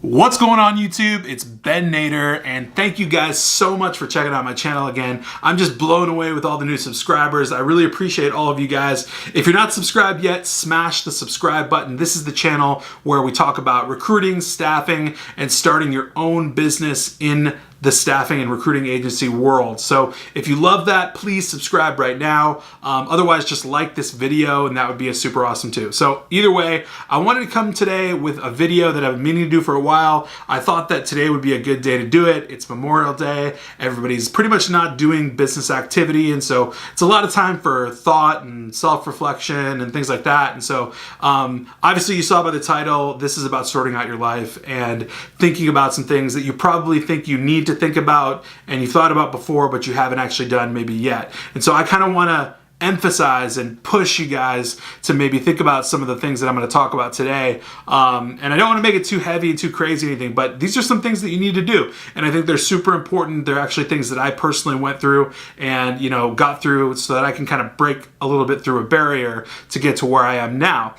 What's going on YouTube? It's Ben Nader, and thank you guys so much for checking out my channel again. I'm just blown away with all the new subscribers. I really appreciate all of you guys. If you're not subscribed yet, smash the subscribe button. This is the channel where we talk about recruiting, staffing, and starting your own business in the staffing and recruiting agency world. So if you love that, please subscribe right now. Otherwise, just like this video and that would be a super awesome too. So either way, I wanted to come today with a video that I've been meaning to do for a while. I thought that today would be a good day to do it. It's Memorial Day. Everybody's pretty much not doing business activity. And so it's a lot of time for thought and self-reflection and things like that. And so obviously you saw by the title, this is about sorting out your life and thinking about some things that you probably think you need to think about and you thought about before, but you haven't actually done maybe yet. And so I kind of want to emphasize and push you guys to maybe think about some of the things that I'm going to talk about today. And I don't want to make it too heavy and too crazy or anything, but these are some things that you need to do. And I think they're super important. They're actually things that I personally went through and, got through so that I can kind of break a little bit through a barrier to get to where I am now.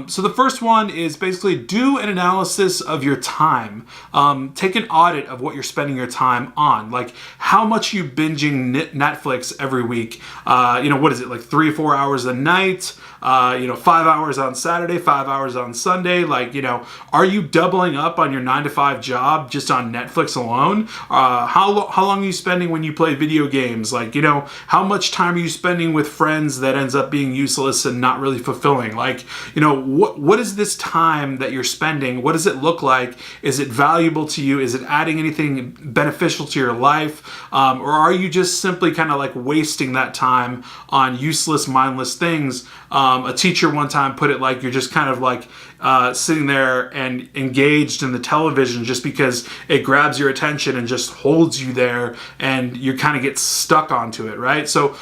So the first one is basically do an analysis of your time. Take an audit of what you're spending your time on. Like how much you binging Netflix every week. What is it, like 3 or 4 hours a night? 5 hours on Saturday, 5 hours on Sunday. Are you doubling up on your 9-to-5 job just on Netflix alone? How long are you spending when you play video games? How much time are you spending with friends that ends up being useless and not really fulfilling? What is this time that you're spending? What does it look like? Is it valuable to you? Is it adding anything beneficial to your life? Or are you just simply kind of like wasting that time on useless, mindless things? A teacher one time put it like you're just kind of like sitting there and engaged in the television just because it grabs your attention and just holds you there and you kind of get stuck onto it, right? So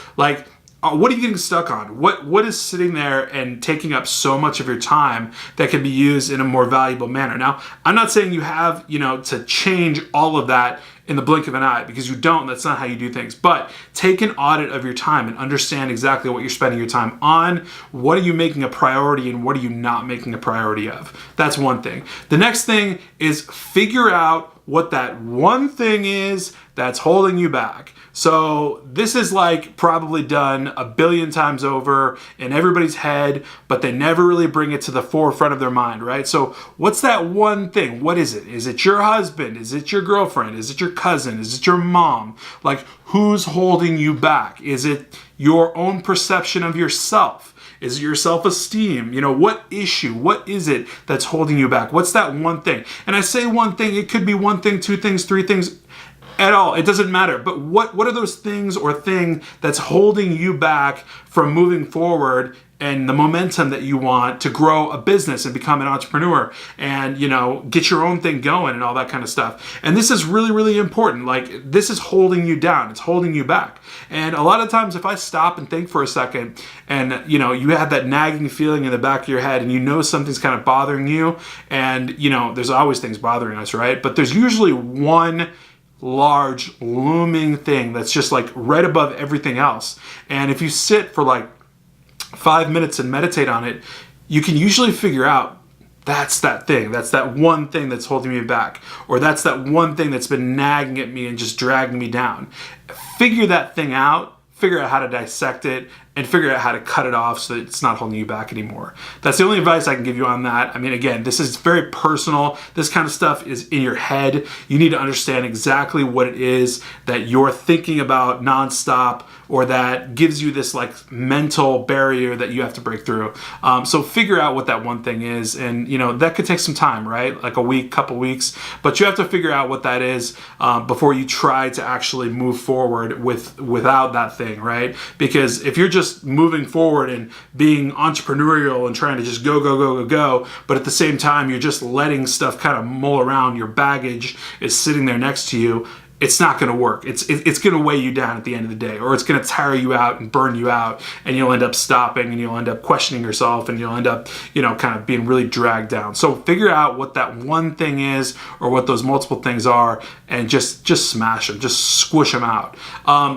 what are you getting stuck on? What is sitting there and taking up so much of your time that can be used in a more valuable manner? Now, I'm not saying you have, to change all of that in the blink of an eye, because you don't. That's not how you do things. But take an audit of your time and understand exactly what you're spending your time on. What are you making a priority and what are you not making a priority of? That's one thing. The next thing is figure out what that one thing is that's holding you back. So this is probably done a billion times over in everybody's head, but they never really bring it to the forefront of their mind, right? So what's that one thing? What is it? Is it your husband? Is it your girlfriend? Is it your cousin? Is it your mom? Who's holding you back? Is it your own perception of yourself? Is it your self-esteem? What issue? What is it that's holding you back? What's that one thing? And I say one thing, it could be one thing, two things, three things, at all. It doesn't matter. But what are those things or thing that's holding you back from moving forward and the momentum that you want to grow a business and become an entrepreneur and, get your own thing going and all that kind of stuff. And this is really, really important. This is holding you down. It's holding you back. And a lot of times if I stop and think for a second and, you have that nagging feeling in the back of your head and something's kind of bothering you and, there's always things bothering us, right? But there's usually one large looming thing that's just right above everything else. And if you sit for 5 minutes and meditate on it, you can usually figure out that's that thing. That's that one thing that's holding me back. Or that's that one thing that's been nagging at me and just dragging me down. Figure that thing out. Figure out how to dissect it and figure out how to cut it off so that it's not holding you back anymore. That's the only advice I can give you on that. I mean, again, this is very personal. This kind of stuff is in your head. You need to understand exactly what it is that you're thinking about nonstop or that gives you this mental barrier that you have to break through. So figure out what that one thing is. And, that could take some time, right? Like a week, couple weeks, but you have to figure out what that is before you try to actually move forward without that thing, right? Because if you're just moving forward and being entrepreneurial and trying to just go, but at the same time, you're just letting stuff kind of mull around, your baggage is sitting there next to you, it's not going to work. It's going to weigh you down at the end of the day, or it's going to tire you out and burn you out, and you'll end up stopping and you'll end up questioning yourself and you'll end up, kind of being really dragged down. So figure out what that one thing is or what those multiple things are and just smash them, just squish them out.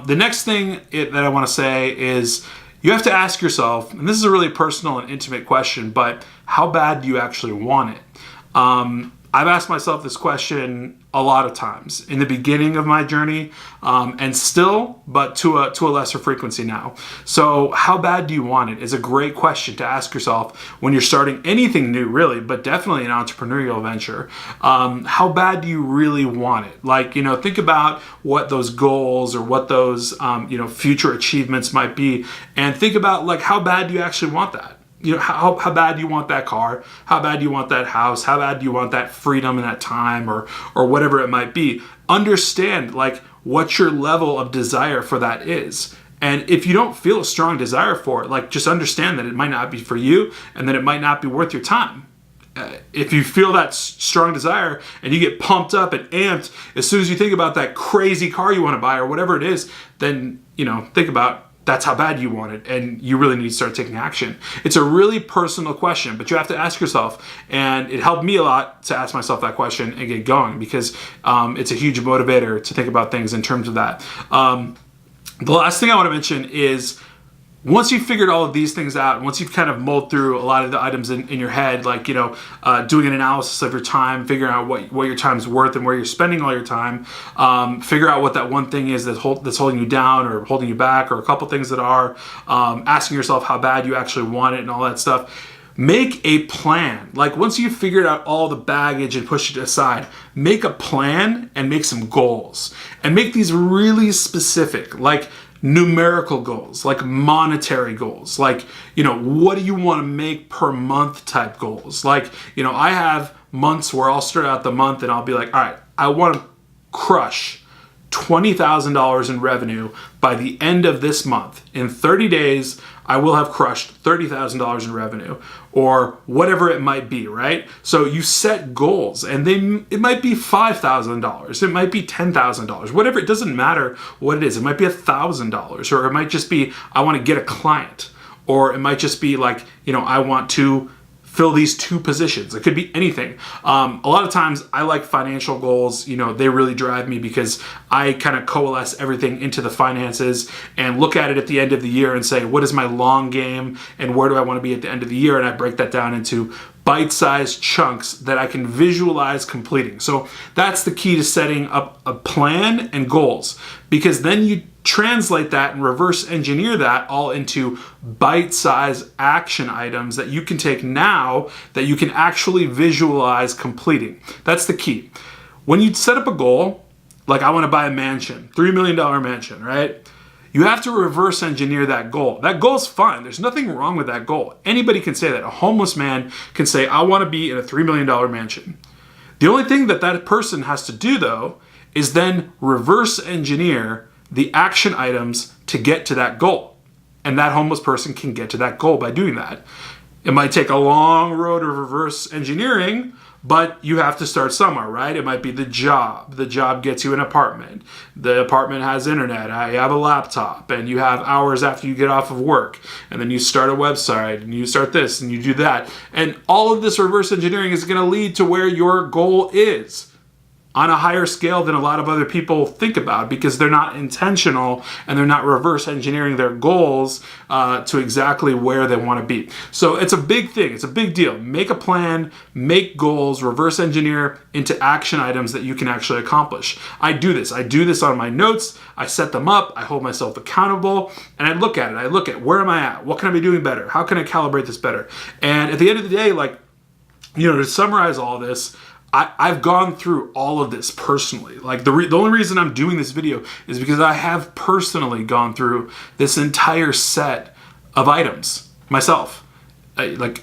The next thing that I want to say is you have to ask yourself, and this is a really personal and intimate question, but how bad do you actually want it? I've asked myself this question a lot of times in the beginning of my journey, and still, but to a lesser frequency now. So how bad do you want it is a great question to ask yourself when you're starting anything new, really, but definitely an entrepreneurial venture. How bad do you really want it? Like, think about what those goals or what those, future achievements might be, and think about like, how bad do you actually want that? How bad do you want that car? How bad do you want that house? How bad do you want that freedom and that time or whatever it might be? Understand like what your level of desire for that is. And if you don't feel a strong desire for it, like just understand that it might not be for you and that it might not be worth your time. If you feel that strong desire and you get pumped up and amped as soon as you think about that crazy car you want to buy or whatever it is, then, think about that's how bad you want it, and you really need to start taking action. It's a really personal question, but you have to ask yourself, and it helped me a lot to ask myself that question and get going because it's a huge motivator to think about things in terms of that. The last thing I want to mention is once you've figured all of these things out, once you've kind of mulled through a lot of the items in your head, like, doing an analysis of your time, figuring out what your time's worth and where you're spending all your time, figure out what that one thing is that's holding you down or holding you back, or a couple things that are, asking yourself how bad you actually want it and all that stuff. Make a plan. Like once you've figured out all the baggage and pushed it aside, make a plan and make some goals. And make these really specific, like numerical goals, like monetary goals, like, what do you want to make per month type goals? Like, I have months where I'll start out the month and I'll be like, all right, I want to crush $20,000 in revenue by the end of this month. In 30 days, I will have crushed $30,000 in revenue, or whatever it might be, right? So you set goals, and it might be $5,000, it might be $10,000, whatever. It doesn't matter what it is. It might be $1,000, or it might just be I want to get a client, or it might just be like I want to fill these 2 positions. It could be anything. A lot of times I like financial goals. They really drive me because I kind of coalesce everything into the finances and look at it at the end of the year and say, what is my long game and where do I want to be at the end of the year? And I break that down into bite-sized chunks that I can visualize completing. So that's the key to setting up a plan and goals, because then you translate that and reverse engineer that all into bite-sized action items that you can take now that you can actually visualize completing. That's the key. When you set up a goal, like I want to buy a mansion, $3 million mansion, right? You have to reverse engineer that goal. That goal's fine. There's nothing wrong with that goal. Anybody can say that. A homeless man can say, I want to be in a $3 million mansion. The only thing that person has to do, though, is then reverse engineer the action items to get to that goal. And that homeless person can get to that goal by doing that. It might take a long road of reverse engineering, but you have to start somewhere, right? It might be the job. The job gets you an apartment. The apartment has internet. You have a laptop, and you have hours after you get off of work. And then you start a website, and you start this, and you do that. And all of this reverse engineering is going to lead to where your goal is, on a higher scale than a lot of other people think about, because they're not intentional and they're not reverse engineering their goals to exactly where they want to be. So it's a big thing. It's a big deal. Make a plan, make goals, reverse engineer into action items that you can actually accomplish. I do this. I do this on my notes. I set them up. I hold myself accountable, and I look at it. I look at where am I at? What can I be doing better? How can I calibrate this better? And at the end of the day, to summarize all this, I've gone through all of this personally. Like the only reason I'm doing this video is because I have personally gone through this entire set of items myself. Like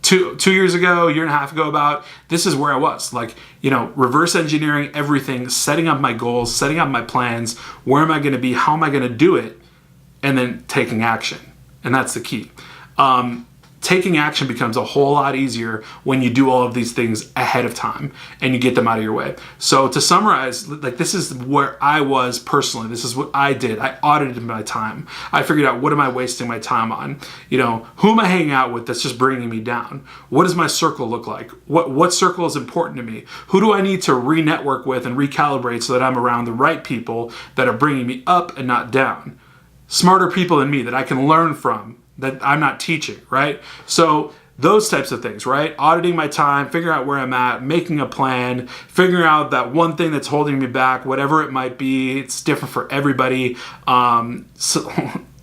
two years ago, a year and a half ago, this is where I was. Reverse engineering everything, setting up my goals, setting up my plans. Where am I going to be? How am I going to do it? And then taking action. And that's the key. Taking action becomes a whole lot easier when you do all of these things ahead of time and you get them out of your way. So to summarize, this is where I was personally. This is what I did. I audited my time. I figured out, what am I wasting my time on? Who am I hanging out with that's just bringing me down? What does my circle look like? What circle is important to me? Who do I need to re-network with and recalibrate so that I'm around the right people that are bringing me up and not down? Smarter people than me that I can learn from, that I'm not teaching, right? So those types of things, right? Auditing my time, figuring out where I'm at, making a plan, figuring out that one thing that's holding me back, whatever it might be. It's different for everybody. So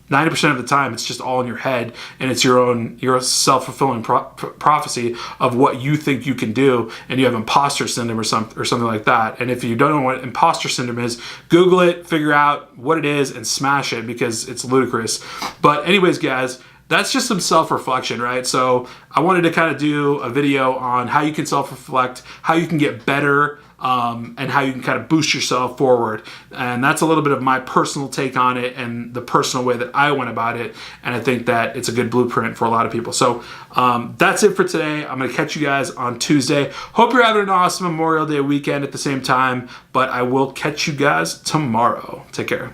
90% of the time, it's just all in your head, and it's your self-fulfilling prophecy of what you think you can do, and you have imposter syndrome or something like that. And if you don't know what imposter syndrome is, Google it, figure out what it is, and smash it, because it's ludicrous. But anyways, guys, that's just some self-reflection, right? So I wanted to kind of do a video on how you can self-reflect, how you can get better, and how you can kind of boost yourself forward. And that's a little bit of my personal take on it and the personal way that I went about it. And I think that it's a good blueprint for a lot of people. So that's it for today. I'm going to catch you guys on Tuesday. Hope you're having an awesome Memorial Day weekend at the same time, but I will catch you guys tomorrow. Take care.